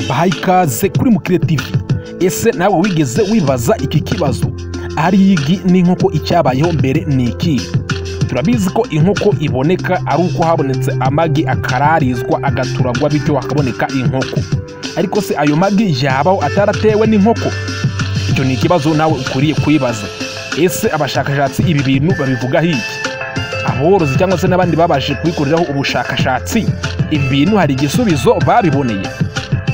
Bahaye ikaze kuri Mukire TV. Ese nawe wigeze wibaza iki kibazo? Ari igi n'inkoko icyabayeho mbere ni iki? Turabizi ko inkoko iboneka ari uko habonetse amagi akararizwa agaturagwa bityo hakaboneka inkoko. Ariko se ayo magi yabaho ataratewe n'inkoko? Icyo ni ikibazo nawe ukuriye kwibaza. Ese abashakashatsi ibi bintu babivuga iki? Aborozi cyangwa se n'abandi babashe kubikoreraho ubushakashatsi ibi bintu hari igisubizo babiboneye.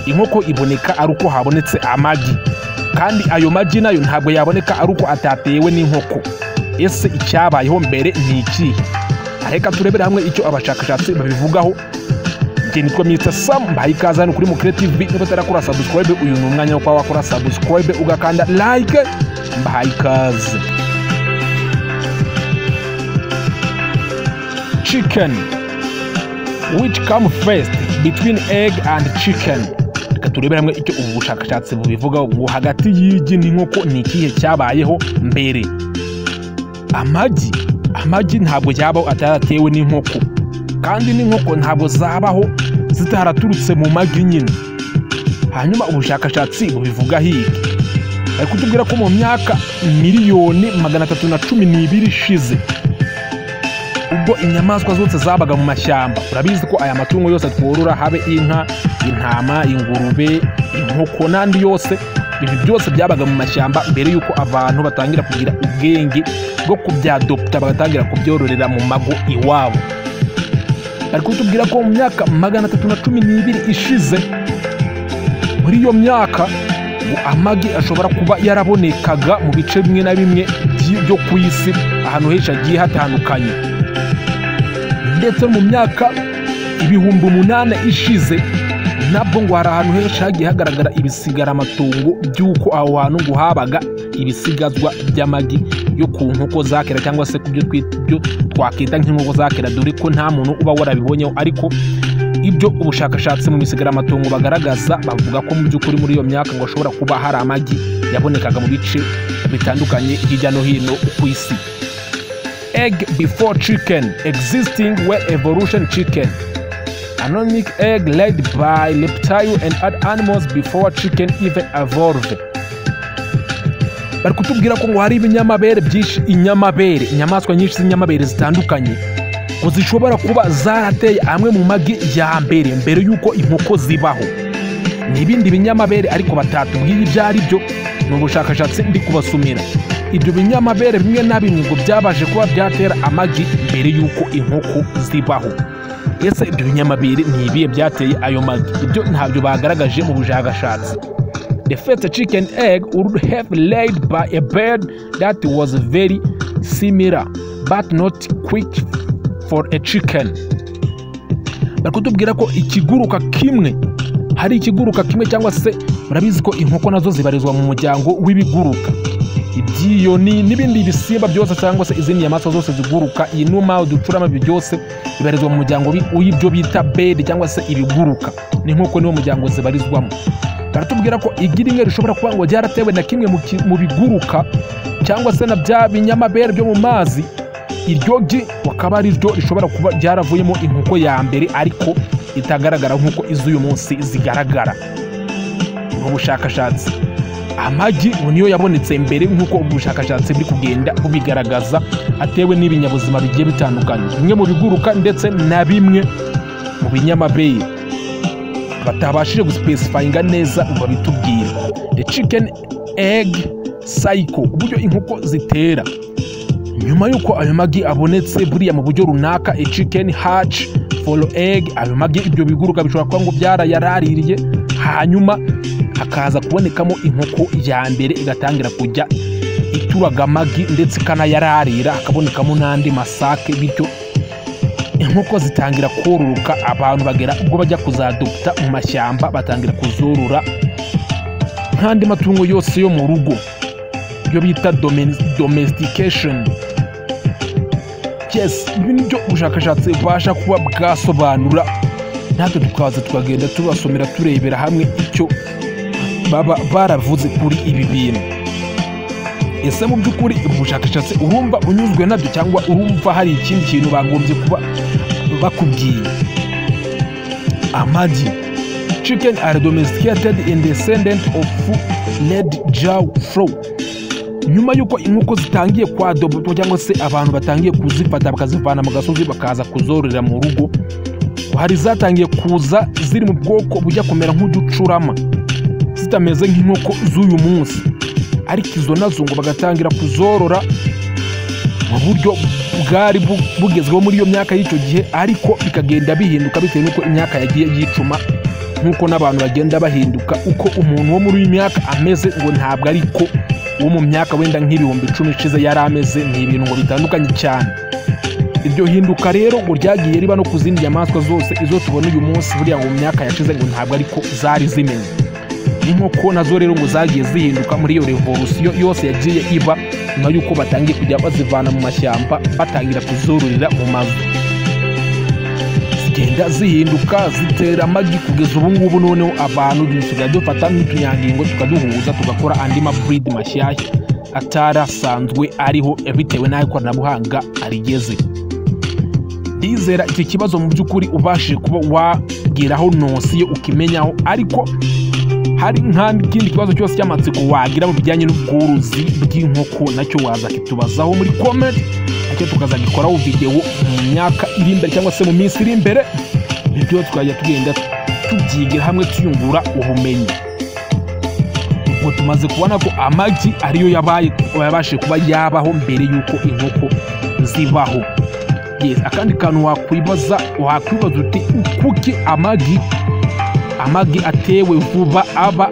Inkoko iboneka ari uko habonetse amagi, kandi ayo magi nayo ntabwo yaboneka ari uko atatewe n'inkoko. Ese icyabayeho mbere ni iki? Reka turebere hamwe icyo abashakashatsi babivugaho. Njye nitwa Mr. Sam, mbahaye ikaze hano kuri Mukire TV. Niba utarakora subscribe, uyu ni umwanya wo kuba wakora subscribe ugakanda like. Mbahaye ikaze. Chicken, which come first between egg and chicken? Reka turebere hamwe icyo ubu bushakashatsi bubivugaho ngo hagati y'igi n'inkoko ni ikihe cyabayeho mbere. Amagi ntabwo yabaho ataratewe n'inkoko, kandi n'inkoko ntabwo zabaho zitaraturutse mu magi nyine. Hanyuma ubushakashatsi bubivuga hiki, bari kutubwira ko mu myaka miliyoni 312 ishize, ubwo inyamaswa zose zabaga mu mashyamba. Urabizi ko aya matungo yose tworora, habe inka, intama, ingurube, inkoko n'andi yose, ibi byose byabaga mu mashyamba mbere yuko abantu batangira kugira ubwenge bwo kubyadopta bagatangira kubyororera mu mago iwabo. Bari kutubwira ko mu myaka 312 ishize, muri iyo myaka amagi ashobora kuba yarabonekaga mu bice bimwe na bimwe byo ku isi ahantu henshi hagiye hatandukanye. Ndetse mu myaka 8,000 ishize nabwo ngo hari ahantu henshi hagiye hagaragara ibisigaramatungo by'uko aho hantu ngo habaga ibisigazwa by'amagi yo ku nkoko za kera, cyangwa se ku byo twakwita nk'inkoko za kera, dore ko nta muntu uba warabibonyeho. Ariko ibyo ubushakashatsi mu bisigaramatungo bagaragaza bavuga ko mu by'ukuri muri iyo myaka ngo ashobora kuba hari amagi yabonekaga mu bice bitandukanye hirya no hino ku isi. Egg before chicken existing were evolution chicken. Anomic egg laid by reptile and other animals before chicken even evolved. Bari kutubwira ko ngo hari ibinyamabere byinshi, inyamaswa nyinshi z'inyamabere zitandukanye ngo zishobora kuba zarateye amwe mu magi ya mbere yuko inkoko zibaho. N'ibindi binyamabere ariko batatubwiye ibyo ari byo, ni ubushakashatsi ndi kubasumira. Ibyo binyamabere bimwe na bimwe ngo byabaje kuba byatera amagi mbere yuko inkoko zibaho. Ese ibyo binyamabere ni ibihe byateye ayo magi? Ibyo ntabyo bagaragaje mu bushakashatsi. The first chicken egg would have laid by a bird that was very similar but not quick for a chicken. Bakutubwira ko hari ikiguruka kimwe cyangwa se murabizi ko inkoko nazo zibarizwa mu muryango w'ibiguruka. Ibyiyoni n'ibindi bisimba byose cyangwa se izindi nyamaswa zose ziguruka, inuma, uducurama, byose bibarizwa mu muryango w'ibyo bita bird cyangwa se ibiguruka. N'inkoko niwo muryango zibarizwamo. Baratubwira ko igi rimwe rishobora kuba ngo ryaratewe na kimwe mu biguruka cyangwa se na bya binyamabere byo mu mazi. Iryo gi wakaba ari ryo rishobora kuba ryaravuyemo inkoko ya mbere ariko itagaragara nk'uko iz'uyu munsi zigaragara. Mu bushakashatsi amagi niyo yabonetse mbere nk'uko ubushakashatsi buri kugenda bubigaragaza, atewe n'ibinyabuzima bigiye bitandukanye, bimwe mu biguruka ndetse na bimwe mu binyamabere batabashije guspecifyinga neza ngo bitubwire. The chicken egg cycle, uburyo inkoko zitera. Nyuma yuko ayo magi abonetse buriya mu buryo runaka, a chicken hatch follow egg, ayo magi ibyo biguruka bishobora kuba ngo byarayaraririye, hanyuma hakaza kubonekamo inkoko ya mbere igatangira kujya ituraga amagi ndetse ikanayararira, hakabonekamo n'andi masake, bityo inkoko zitangira kororoka. Abantu bagera ubwo bajya kuzadopta mu mashyamba, batangira kuzorora nk'andi matungo yose yo mu rugo, ibyo bita domestication. Yes, ibi nibyo ubushakashatsi bubasha kuba bwasobanura, natwe tukaza tukagenda tubasomera turebera hamwe icyo baba baravuze kuri ibi bintu. Ese mu by'ukuri ubushakashatsi urumva unyuzwe nabyo, cyangwa urumva hari ikindi kintu bagombye kuba bakubwiye? Amagi chicken are domesticated in descendant of red jaw fowl. Nyuma yuko inkoko zitangiye kwadobwa cyangwa se abantu batangiye kuzifata bakazivana mu gasozi bakaza kuzororera mu rugo, hari zatangiye kuza ziri mu bwoko bujya kumera nk'uducurama zitameze nk'inkoko z'uyu munsi, ariko izo nazo ngo bagatangira kuzorora mu buryo bwari bugezweho muri iyo myaka y'icyo gihe, ariko bikagenda bihinduka bitewe n'uko imyaka yagiye yicuma, nk'uko n'abantu bagenda bahinduka. Uko umuntu wo muri iyi myaka ameze ngo ntabwo ariko uwo mu myaka wenda nk'ibihumbi 10 ishize yari ameze, ni ibintu ngo bitandukanye cyane. Iryo hinduka rero ngo ryagiye riba no ku zindi nyamaswa zose izo tubona uyu munsi, buriya ngo mu myaka yashize ngo ntabwo ariko zari zimeze. Inkoko nazo rero ngo zagiye zihinduka muri iyo revolution yose yagiye iba nyuma yuko batangiye kujya bazivana mu mashyamba batangira kuzororera mu mazu, zigenda zihinduka zitera amagi kugeza ubu ngubu. Noneho abantu dusigaye dufata n'utunyangingo tukaduhuza tugakora andi breed mashyashya atarasanzwe ariho bitewe n'aho ikoranabuhanga arigeze. Ndizera iki kibazo mu by'ukuri ubashije kuba wageraho nosiyo ukimenyaho, ariko hari nk'ikindi kibazo cyose cy'amatsiko wagira mu bijyanye n'ubworozi bw'inkoko nacyo waza kitubazaho muri comment, nacyo tukazagikoraho video mu myaka iri imbere cyangwa se mu minsi iri imbere, ibyo tukajya tugenda tubyigira hamwe tuyungura ubumenyi. Ubwo tumaze kubona ko amagi ariyo yabashije kuba yabaho mbere y'uko inkoko zibaho. Yes, akandi kantu wakwibaza uti kuki amagi atewe vuba aba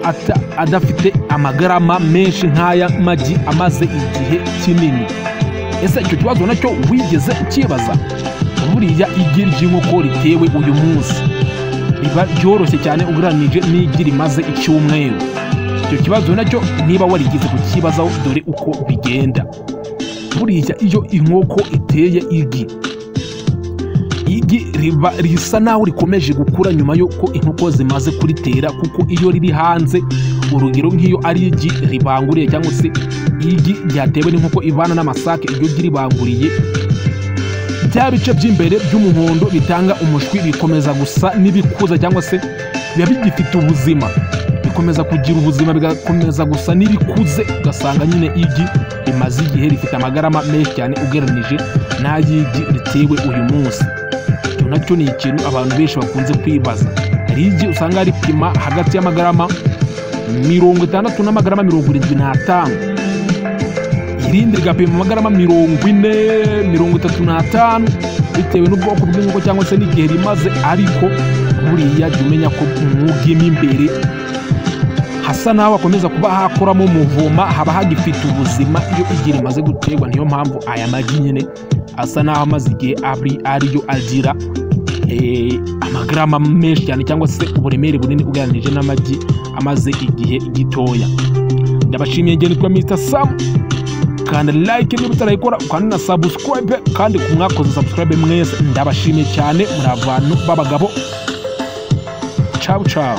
adafite amagarama menshi nk'aya magi amaze igihe kinini? Ese icyo kibazo nacyo wigeze ukibaza? Buriya igi ry'inkoko ritewe uyu munsi riba ryoroshye cyane ugereranije n'igi rimaze icyumweru. Icyo kibazo nacyo niba warigeze kukibazaho, dore uko bigenda. Buriya iyo inkoko iteye igi riba risa naho rikomeje gukura nyuma yuko inkoko zimaze kuritera, kuko iyo riri hanze, urugero nk'iyo ari igi ribanguriye cyangwa se igi ryatewe n'inkoko ivana n'amasake, iryo igi ribanguriye, bya bice by'imbere by'umuhondo bitanga umushwi bikomeza gusa n'ibikuza cyangwa se biba bigifite ubuzima, bikomeza kugira ubuzima bigakomeza gusa n'ibikuze, ugasanga nyine igi rimaze igihe rifite amagarama menshi cyane ugereranije n'ay'igi ritewe uyu munsi. Nacyo ni ikintu abantu benshi bakunze kwibaza. Hari igi usanga ripima hagati y'amagarama 60 n'amagarama 75, irindi rigapima amagarama 40, 35 bitewe n'ubwoko bw'inkoko cyangwa se n'igihe rimaze. Ariko buriya jya umenya ko umugimo imbere hasa naho bakomeza kuba hakoramo umuvoma, haba hagifite ubuzima iyo igi rimaze guterwa. Niyo mpamvu aya magi nyine asa naho amaze igihe ariyo agira amagarama menshi cyane cyangwa se uburemere bunini ugereranije n'amagi amaze igihe gitoya. Ndabashimiye ngene kwa Mr. Sam, kandi like niba utarayikora ukandi na subscribe, kandi kumwakoze subscribe mwese ndabashimiye cyane, muri abantu b'abagabo. Ciao ciao.